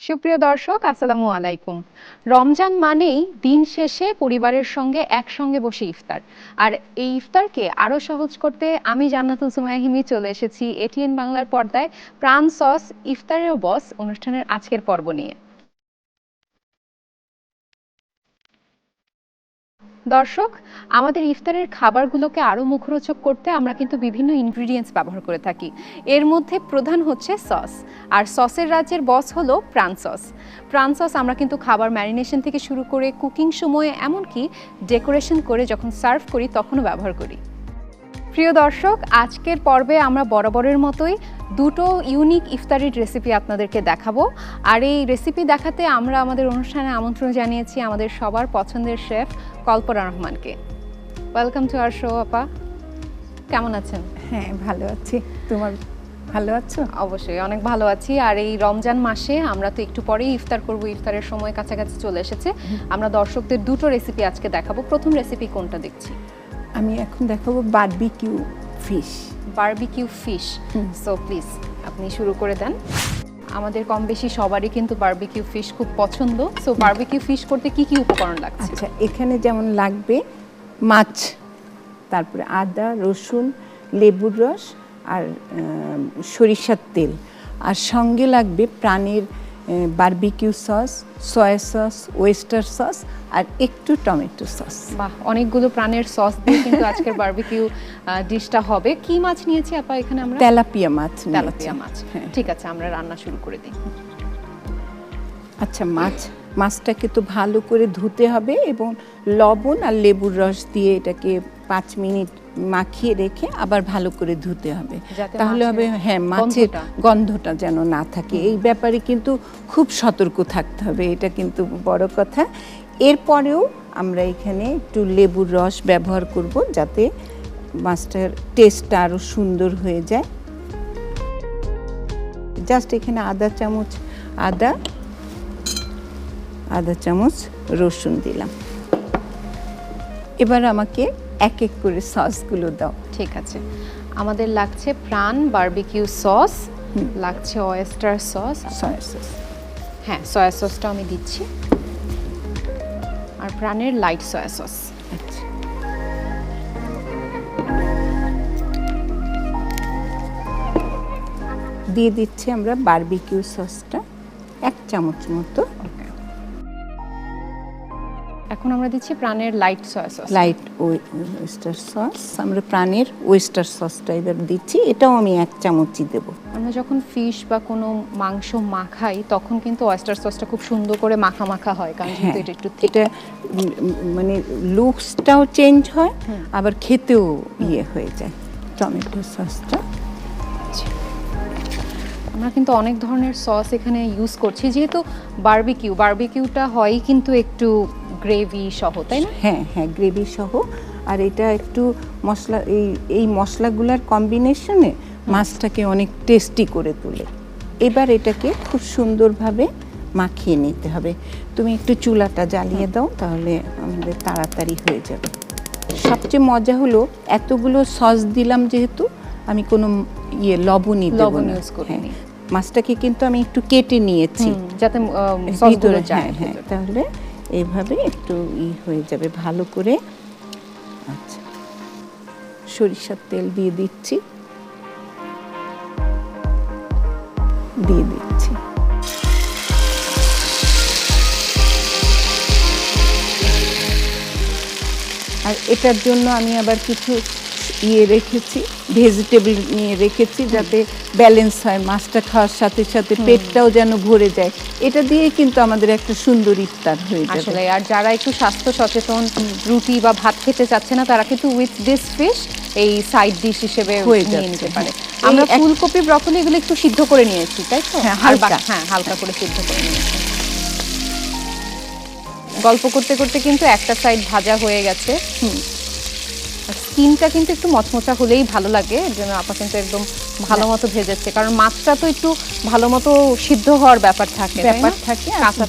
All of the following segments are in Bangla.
সুপ্রিয় দর্শক, আসসালামু আলাইকুম। রমজান মানেই দিন শেষে পরিবারের সঙ্গে একসঙ্গে বসে ইফতার। আর এই ইফতারকে আরো সহজ করতে আমি জান্নাতুল সুমাইয়া হিমি চলে এসেছি এটিএন বাংলার পর্দায় প্রাণ সস ইফতারের বস অনুষ্ঠানের আজকের পর্ব নিয়ে। দর্শক, আমাদের ইফতারের খাবারগুলোকে আরো মুখরোচক করতে আমরা কিন্তু বিভিন্ন ইনগ্রিডিয়েন্টস ব্যবহার করে থাকি। এর মধ্যে প্রধান হচ্ছে সস, আর সসের রাজ্যের বস হলো প্রাণ সস। প্রাণ সস আমরা কিন্তু খাবার ম্যারিনেশন থেকে শুরু করে কুকিং সময়ে এমনকি ডেকোরেশন করে যখন সার্ভ করি তখনও ব্যবহার করি। প্রিয় দর্শক, আজকের পর্বে আমরা বরাবরের মতোই দুটো ইউনিক ইফতারির রেসিপি আপনাদেরকে দেখাবো। আর এই রেসিপি দেখাতে আমরা আমাদের অনুষ্ঠানে আমন্ত্রণ জানিয়েছি আমাদের সবার পছন্দের শেফ কল্পনা রহমানকে। Welcome to our show. আপা, কেমন আছেন? হ্যাঁ, ভালো আছি। তোমার ভালো আছো? অবশ্যই অনেক ভালো আছি। আর এই রমজান মাসে আমরা তো একটু পরেই ইফতার করব, ইফতারের সময় কাছাকাছি চলে এসেছে। আমরা দর্শকদের দুটো রেসিপি আজকে দেখাবো। প্রথম রেসিপি কোনটা দেখছি? আমি এখন দেখাবো barbecue fish. Barbecue fish. So please আপনি শুরু করে দেন। আমাদের কম বেশি সবারই কিন্তু বারবিকিউ ফিশ খুব পছন্দ। সো বারবিকিউ ফিশ করতে কি কি উপকরণ লাগছে? আচ্ছা, এখানে যেমন লাগবে মাছ, তারপরে আদা, রসুন, লেবুর রস আর সরিষার তেল, আর সঙ্গে লাগবে প্রাণের barbecue sauce, soy sauce, oyster sauce আর একটু টমেটো সস। বাহ, অনেকগুলো প্রাণের সস দিয়ে কিন্তু আজকের বারবিকিউ ডিশটা হবে। কি মাছ নিয়েছি আপা এখানে? আমরা তেলাপিয়া মাছ। তেলাপিয়া মাছ। ঠিক আছে, আমরা রান্না শুরু করে দিই। আচ্ছা, মাছটাকে তো ভালো করে ধুতে হবে এবং লবণ আর লেবুর রস দিয়ে এটাকে 5 মিনিট মাখিয়ে রেখে আবার ভালো করে ধুতে হবে, তাহলে হবে হ্যাঁ মাছের গন্ধটা যেন না থাকে। এই ব্যাপারে কিন্তু খুব সতর্ক থাকতে হবে, এটা কিন্তু বড় কথা। এরপরেও আমরা এখানে একটু লেবুর রস ব্যবহার করব যাতে মাছটার টেস্টটা আরও সুন্দর হয়ে যায়। জাস্ট এখানে আধা চামচ রসুন দিলাম। এবার আমাকে এক এক করে সসগুলো দাও। ঠিক আছে, আমাদের লাগছে প্রাণ বারবিকিউ সস, লাগছে ওয়েস্টার সস, সয়া সস। হ্যাঁ, সয়া সসটা আমি দিচ্ছি, আর প্রাণের লাইট সয়া সস। আচ্ছা, দিয়ে দিচ্ছি আমরা বারবিকিউ সসটা 1 চামচ মতো। এখন আমরা দিচ্ছি প্রাণের light soya sauce. Light oyster sauce, আমরা প্রাণের ওয়েস্টার সসটা এবার দিচ্ছি, এটাও আমি 1 চামচই দেব। আমরা যখন ফিশ বা কোনো মাংস মাখাই তখন কিন্তু ওয়েস্টার সসটা খুব সুন্দর করে মাখা মাখা হয়, কারণ যেহেতু এটা একটু এটা মানে লুকসটাও চেঞ্জ হয়, আবার খেতেও হয়ে যায়। টমেটো সসটা আমরা কিন্তু অনেক ধরনের সস এখানে ইউজ করছি, যেহেতু বারবিকিউটা হয় কিন্তু একটু গ্রেভি সহ, তাই না? হ্যাঁ, গ্রেভি সহ। আর এটা একটু মশলা, এই মশলাগুলোর কম্বিনেশনে মাছটাকে অনেক টেস্টি করে তোলে। এবার এটাকে খুব সুন্দরভাবে মাখিয়ে নিতে হবে। তুমি একটু চুলাটা জ্বালিয়ে দাও, তাহলে আমাদের তাড়াতাড়ি হয়ে যাবে। সবচেয়ে মজা হলো এতগুলো সস দিলাম যেহেতু আমি কোনো লবণই দেব না। মাছটাকে কিন্তু আমি একটু কেটে নিয়েছি যাতে সসগুলো যায়। হ্যাঁ, তাহলে এইভাবে একটু হয়ে যাবে ভালো করে। আচ্ছা, সরিষার তেল দিয়ে দিচ্ছি। আর এটার জন্য আমি আবার কিছু রেখেছি, ভেজিটেবল নিয়ে রেখেছি যাতে ব্যালেন্স হয়, মাছটা খাওয়ার সাথে সাথে পেটটাও যেন ভরে যায়। এটা দিয়ে কিন্তু আমাদের একটা সুন্দর ইফতার হয়ে যাবে আসলে। আর যারা একটু স্বাস্থ্য সচেতন, রুটি বা ভাত খেতে চাচ্ছে না, তারা কিন্তু উইথ দিস ফিশ এই সাইড ডিশ হিসেবে নিয়ে নিতে পারে। আমরা ফুলকপি, ব্রকলি এগুলো একটু সিদ্ধ করে নিয়েছি, তাই তো? হালকা করে সিদ্ধ করে নিয়েছি। গল্প করতে করতে কিন্তু একটা সাইড ভাজা হয়ে গেছে। স্কিনটা কিন্তু একটু মচমচা হলেই ভালো লাগে, এর জন্য আপা কিন্তু একদম ভালো মতো ভেজেছে, কারণ মাছটা তো একটু ভালো মতো সিদ্ধ হওয়ার ব্যাপার থাকে।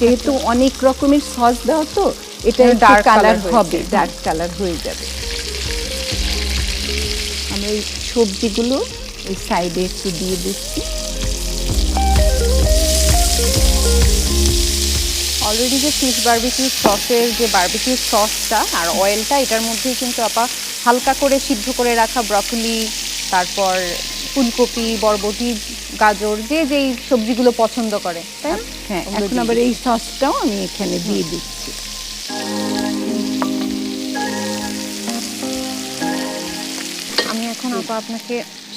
যেহেতু অনেক রকমের সস দাও তো এটা ডার্ক কালার হবে, ডার্ক কালার হয়ে যাবে। আমরা এই সবজিগুলো এই সাইডে একটু দিয়ে দিচ্ছি। অলরেডি যে ফিশ বারবিকিউ সসের যে বারবিকিউ সসটা আর অয়েলটা, এটার মধ্যেই কিন্তু আপা হালকা করে সিদ্ধ করে রাখা ব্রকলি, তারপর ফুলকপি, বরবটি, গাজর, যে যেই সবজিগুলো পছন্দ করে, তাই না? হ্যাঁ, ওগুলো এখন দিয়ে আবার এই সসটাও আমি এখানে দিয়ে দিচ্ছি। আমি এখন আপা আপনাকে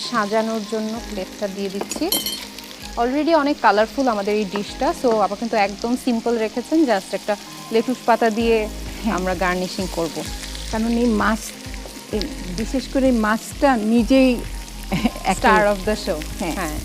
সাজানোর জন্য প্লেটটা দিয়ে দিচ্ছি। অলরেডি অনেক কালারফুল আমাদের এই ডিশটা, সো আপা কিন্তু একদম সিম্পল রেখেছেন, জাস্ট একটা লেটুস পাতা দিয়ে আমরা গার্নিশিং করব। কারণ এই মাছ, বিশেষ করে এই মাছটা নিজেই স্টার অফ দ্য শো। হ্যাঁ। হ্যাঁ,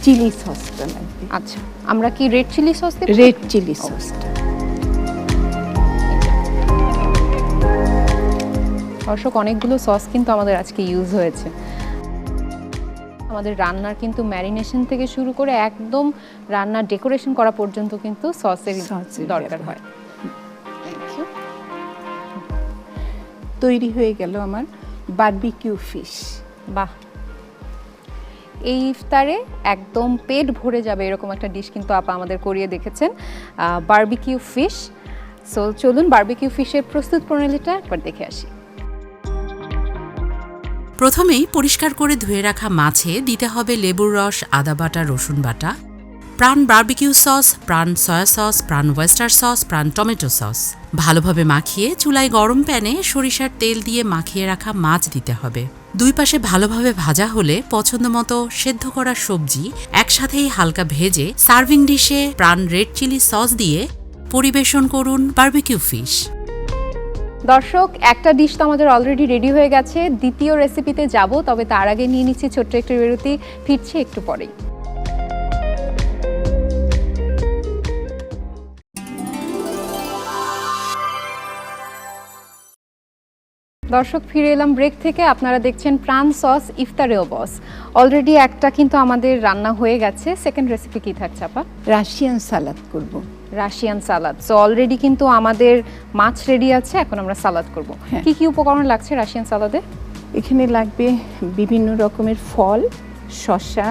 চিলি সসটা লাগবে, আচ্ছা আমরা কি রেড চিলি সস দেব? রেড চিলি সসটা। দর্শক, অনেকগুলো সস কিন্তু আমাদের আজকে ইউজ হয়েছে। আমাদের রান্নার কিন্তু ম্যারিনেশন থেকে শুরু করে একদম রান্নার ডেকোরেশন করা পর্যন্ত কিন্তু সসের দরকার হয়। তৈরি হয়ে গেল আমার বারবিকিউ ফিশ। বাহ, এই ইফতারে একদম পেট ভরে যাবে এরকম একটা ডিশ কিন্তু আপা আমাদের করিয়ে দেখেছেন, বারবিকিউ ফিশ। সো চলুন বারবিকিউ ফিশের প্রস্তুত প্রণালীটা একবার দেখে আসি। প্রথমেই পরিষ্কার করে ধুয়ে রাখা মাছে দিতে হবে লেবুর রস, আদা বাটা, রসুন বাটা, প্রাণ বারবিকিউ সস, প্রাণ সয়া সস, প্রাণ ওয়েস্টার সস, প্রাণ টমেটো সস। ভালোভাবে মাখিয়ে চুলায় গরম প্যানে সরিষার তেল দিয়ে মাখিয়ে রাখা মাছ দিতে হবে। দুই পাশে ভালোভাবে ভাজা হলে পছন্দমতো সেদ্ধ করা সবজি একসাথেই হালকা ভেজে সার্ভিং ডিশে প্রাণ রেড চিলি সস দিয়ে পরিবেশন করুন বারবিকিউ ফিশ। দর্শক, একটা ডিশ তো আমাদের অলরেডি রেডি হয়ে গেছে, দ্বিতীয় রেসিপিতে যাব, তবে তার আগে নিয়ে নিচ্ছি ছোট্ট একটু বিরতি, ফিরছি একটু পরেই। দর্শক, ফিরে এলাম ব্রেক থেকে। আপনারা দেখছেন প্রাণ সস ইফতারেও বস। অলরেডি একটা কিন্তু আমাদের রান্না হয়ে গেছে, সেকেন্ড রেসিপি কি থাকছে আপা? রাশিয়ান সালাদ করব। রাশিয়ান সালাদ। সো অলরেডি কিন্তু আমাদের মাছ রেডি আছে, এখন আমরা সালাদ করব। হ্যাঁ। কি কি উপকরণ লাগছে রাশিয়ান সালাদে? এখানে লাগবে বিভিন্ন রকমের ফল, শসা,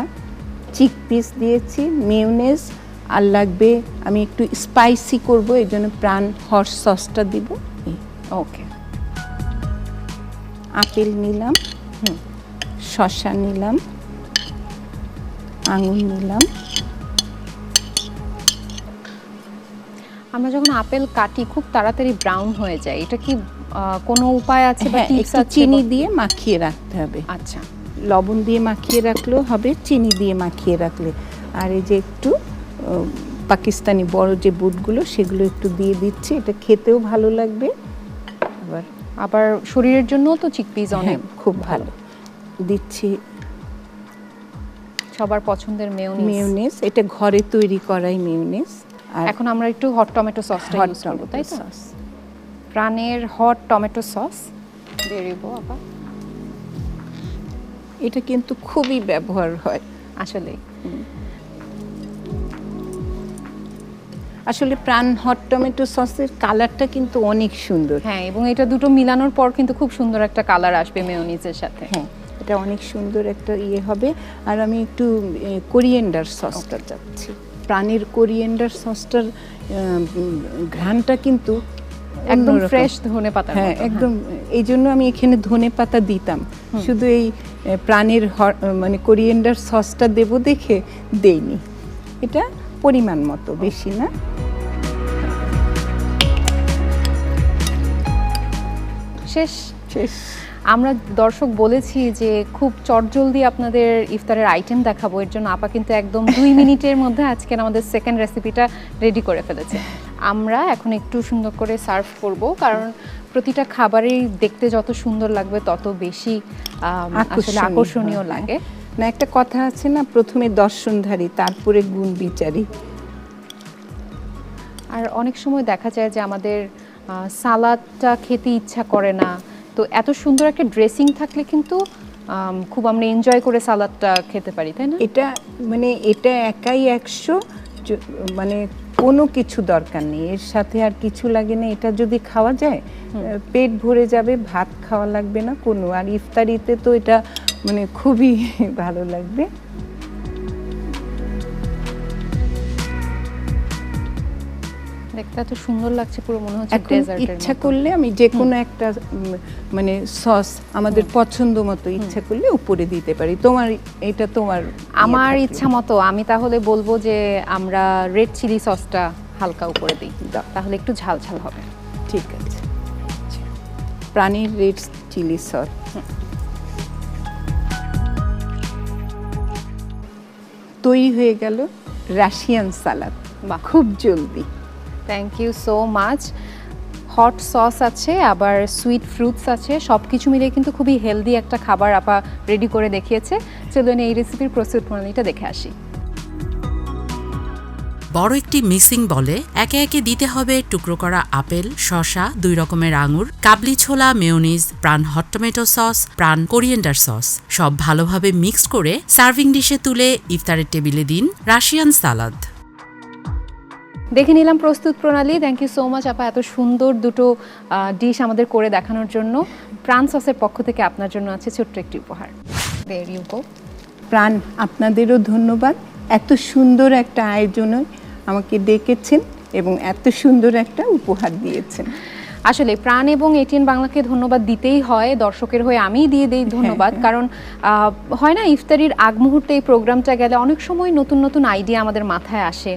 চিকপিস দিয়েছি, মেয়োনেজ, আর লাগবে, আমি একটু স্পাইসি করব এই জন্য প্রাণ হর্স সসটা দিব। ওকে, আপেল নিলাম, শসা নিলাম, আঙুর নিলাম। আমরা যখন আপেল কাটি খুব তাড়াতাড়ি ব্রাউন হয়ে যায়, এটা কি কোনো উপায় আছে বা হ্যাঁ, টিপস একটু আছে? চিনি দিয়ে মাখিয়ে রাখতে হবে। আচ্ছা, লবণ দিয়ে মাখিয়ে রাখলেও হবে, চিনি দিয়ে মাখিয়ে রাখলে। আর এই যে একটু পাকিস্তানি বড় যে বুটগুলো সেগুলো একটু দিয়ে দিচ্ছি, এটা খেতেও ভালো লাগবে। আবার শরীরের জন্য তো চিকপিস অনেক খুব ভালো। দিচ্ছি সবার পছন্দের মেয়োনিজ। মেয়োনেজ, এটা ঘরে তৈরি করাই মেয়োনেজ। আর এখন আমরা একটু হট টমেটো সসটা হট ইউজ করব, তাই তো? সস, প্রাণের হট টমেটো সস দিয়ে দিব আপা। এটা কিন্তু খুবই ব্যবহার হয় আসলে আসলে প্রাণ হট টমেটো সসের কালারটা কিন্তু অনেক সুন্দর। হ্যাঁ, এবং এটা দুটো মিলানোর পর কিন্তু খুব সুন্দর একটা কালার আসবে মেয়োনিজের সাথে। হ্যাঁ, এটা অনেক সুন্দর একটা হবে। আর আমি একটু কোরিয়েন্ডার সসটা চাচ্ছি। প্রাণের কোরিয়েন্ডার সসটার ঘ্রাণটা কিন্তু একদম অন্যরকম। ফ্রেশ ধনেপাতা। হ্যাঁ, একদম। এই জন্য আমি এখানে ধনেপাতা দিতাম, শুধু এই প্রাণের মানে কোরিয়েন্ডার সসটা দেব দেখে দেইনি। এটা পরিমাণ মতো, বেশি না। শেষ। শেষ। আমরা দর্শক বলেছি যে খুব চটজলদি আপনাদের ইফতারের আইটেম দেখাবো, এর জন্য আপা কিন্তু একদম 2 মিনিটের মধ্যে আজকে আমাদের সেকেন্ড রেসিপিটা রেডি করে ফেলেছে। আমরা এখন একটু সুন্দর করে সার্ভ করব, কারণ প্রতিটা খাবারই দেখতে যত সুন্দর লাগবে তত বেশি আসলে আকর্ষণীয় লাগে। না, একটা কথা আছে না, প্রথমে দর্শনধারী তারপরে গুণ বিচারী। আর অনেক সময় দেখা যায় যে আমাদের সালাদটা খেতে ইচ্ছা করে না, তো এত সুন্দর একটা ড্রেসিং থাকলে কিন্তু খুব আমরা এনজয় করে সালাদটা খেতে পারি, তাই না? এটা একাই 100, মানে কোনো কিছু দরকার নেই, এর সাথে আর কিছু লাগে না। এটা যদি খাওয়া যায় পেট ভরে যাবে, ভাত খাওয়া লাগবে না কোনো। আর ইফতারিতে তো এটা মানে খুবই ভালো লাগবে। দেখতে এত সুন্দর লাগছে, পুরো মনে হচ্ছে এখন ডেজার্টের ইচ্ছা মতো। করলে আমি যে কোনো একটা মানে সস আমাদের পছন্দ মতো ইচ্ছা করলে উপরে দিতে পারি। তোমার আমার ইচ্ছা মতো আমি তাহলে বলবো যে আমরা রেড চিলি সসটা হালকা উপরে দিই, তাহলে একটু ঝাল ঝাল হবে। ঠিক আছে, প্রাণীর রেড চিলি সস। তৈরি হয়ে গেল রাশিয়ান সালাদ, বাহ, খুব জলদি। Thank you so much. Hot sauce আছে, আবার সুইট ফ্রুটস আছে, সব কিছু মিলে কিন্তু খুবই হেলদি একটা খাবার আপা রেডি করে দেখিয়েছে। চলুন এই রেসিপির প্রস্তুত প্রণালীটা দেখে আসি। বড় একটি মিক্সিং বলে একে একে দিতে হবে টুকরো করা আপেল, শসা, 2 রকমের আঙুর, কাবলি ছোলা, মেয়োনিজ, প্রাণ হট টমেটো সস, প্রাণ কোরিয়েন্ডার সস। সব ভালোভাবে মিক্স করে সার্ভিং ডিশে তুলে ইফতারের টেবিলে দিন রাশিয়ান সালাদ। দেখে নিলাম প্রস্তুত প্রণালী। থ্যাংক ইউ সো মাচ আপা, এত সুন্দর দুটো ডিশ আমাদের করে দেখানোর জন্য। প্রাণ সসের পক্ষ থেকে আপনার জন্য আছে ছোট্ট একটি উপহার। There you go. প্রাণ, আপনাদেরও ধন্যবাদ, এত সুন্দর একটা আয়োজনে আমাকে ডেকেছেন এবং এত সুন্দর একটা উপহার দিয়েছেন। আসলে প্রাণ এবং এটিএন বাংলাকে ধন্যবাদ দিতেই হয়, দর্শকের হয়ে আমিই দিয়ে দেই ধন্যবাদ। কারণ হয় না, ইফতারির আগ মুহূর্তে এই প্রোগ্রামটা গেলে অনেক সময় নতুন নতুন আইডিয়া আমাদের মাথায় আসে,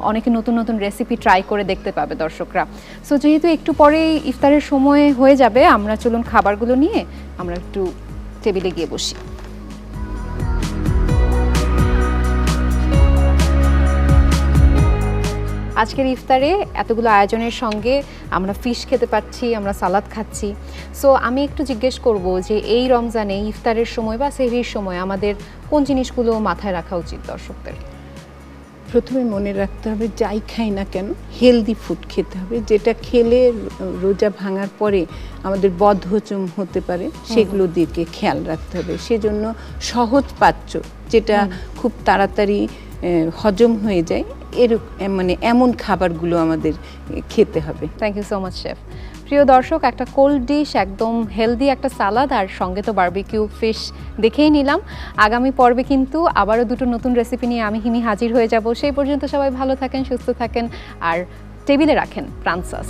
অনেকে নতুন নতুন রেসিপি ট্রাই করে দেখতে পাবে দর্শকরা। সো যেহেতু একটু পরেই ইফতারের সময় হয়ে যাবে, আমরা চলুন খাবারগুলো নিয়ে আমরা একটু টেবিলে গিয়ে বসি। আজকের ইফতারে এতগুলো আয়োজনের সঙ্গে আমরা ফিশ খেতে পাচ্ছি, আমরা সালাদ খাচ্ছি। সো আমি একটু জিজ্ঞেস করব যে এই রমজানে ইফতারের সময় বা সেহরির সময় আমাদের কোন জিনিসগুলো মাথায় রাখা উচিত দর্শকদের? প্রথমে মনে রাখতে হবে যাই খাই না কেন হেলদি ফুড খেতে হবে, যেটা খেলে রোজা ভাঙার পরে আমাদের বদহজম হতে পারে, সেগুলো দিকে খেয়াল রাখতে হবে। সেজন্য সহজ পাচ্য, যেটা খুব তাড়াতাড়ি হজম হয়ে যায়, মানে এমন খাবারগুলো আমাদের খেতে হবে। Thank you so much chef. প্রিয় দর্শক, একটা কোল্ড ডিশ, একদম হেলদি একটা সালাদ, আর সঙ্গে তো বারবিকিউ ফিশ দেখেই নিলাম। আগামী পর্বে কিন্তু আবারও দুটো নতুন রেসিপি নিয়ে আমি হিমি হাজির হয়ে যাব। সেই পর্যন্ত সবাই ভালো থাকেন, সুস্থ থাকেন, আর টেবিলে রাখেন প্রাণ সস।